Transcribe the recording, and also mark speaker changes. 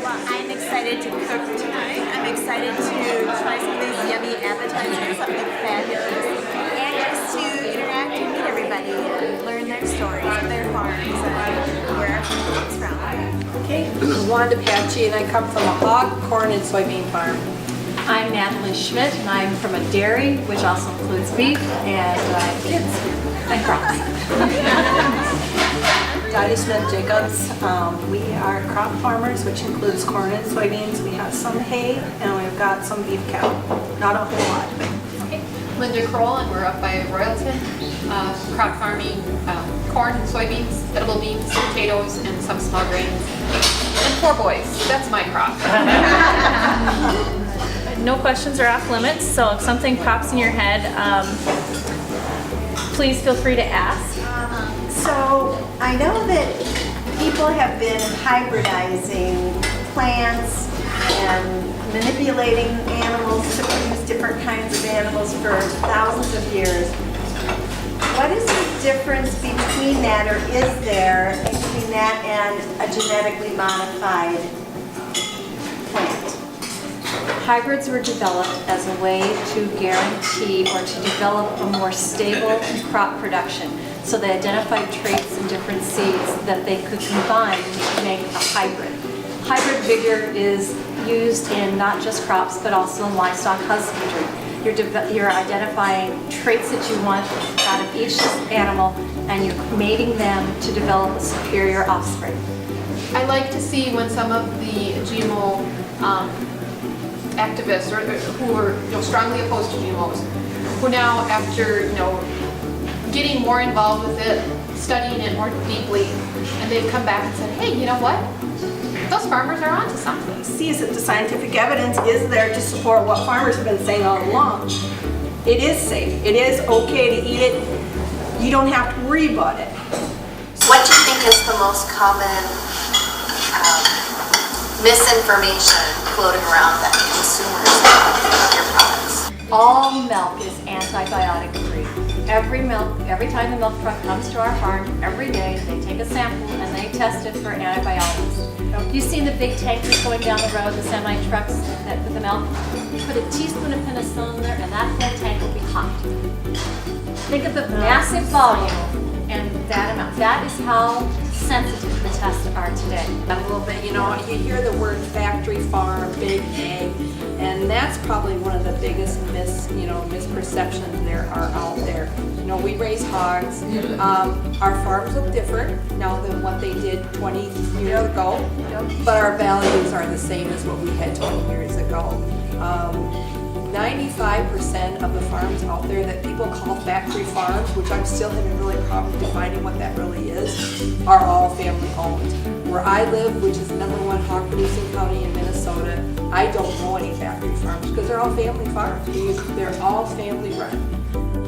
Speaker 1: Well, I'm excited to cook tonight. I'm excited to try some of these yummy appetizers that look fabulous. And just to interact and meet everybody and learn their stories of their farms and where our food comes from.
Speaker 2: Okay, I'm Wanda Patchy and I come from a hog, corn, and soybean farm.
Speaker 3: I'm Natalie Schmidt and I'm from a dairy, which also includes beef and kids and crops.
Speaker 2: Dottie Smith Jacobs. We are crop farmers, which includes corn and soybeans. We have some hay and we've got some beef cattle. Not a whole lot.
Speaker 4: Okay. Linda Kroll, and we're up by Royalton, crop farming, corn, soybeans, edible beans, potatoes, and some small grains. And 4 boys. That's my crop.
Speaker 5: No questions are off limits, so if something pops in your head, please feel free to ask.
Speaker 1: So I know that people have been hybridizing plants and manipulating animals to produce different kinds of animals for thousands of years. What is the difference between that, or is there, between that and a genetically modified plant?
Speaker 3: Hybrids were developed as a way to guarantee or to develop a more stable crop production. So they identified traits in different seeds that they could combine to make a hybrid. Hybrid vigor is used in not just crops but also in livestock husbandry. You're identifying traits that you want out of each animal and you're mating them to develop a superior offspring.
Speaker 4: I like to see when some of the GMO activists or who are strongly opposed to GMOs, who now after getting more involved with it, studying it more deeply, and they've come back and said, hey, you know what? Those farmers are onto something.
Speaker 2: Sees that the scientific evidence is there to support what farmers have been saying all along. It is safe. It is okay to eat it. You don't have to worry about it.
Speaker 6: What do you think is the most common misinformation floating around that consumers have of your products?
Speaker 3: All milk is antibiotic free. Every time the milk truck comes to our farm, every day they take a sample and they test it for antibiotics. You've seen the big tankers going down the road, the semi trucks that with the milk. You put a teaspoon of penicillin in there and that whole tank will be hot. Think of the massive volume and that amount. That is how sensitive the tests are today.
Speaker 2: A little bit, you hear the word factory farm, big ag, and that's probably one of the biggest misperceptions there are out there. We raise hogs. Our farms look different now than what they did 20 years ago, but our values are the same as what we had 20 years ago. 95% of the farms out there that people call factory farms, which I'm still having a really problem defining what that really is, are all family owned. Where I live, which is the #1 hog producing county in Minnesota, I don't know any factory farms because they're all family farms. They're all family run.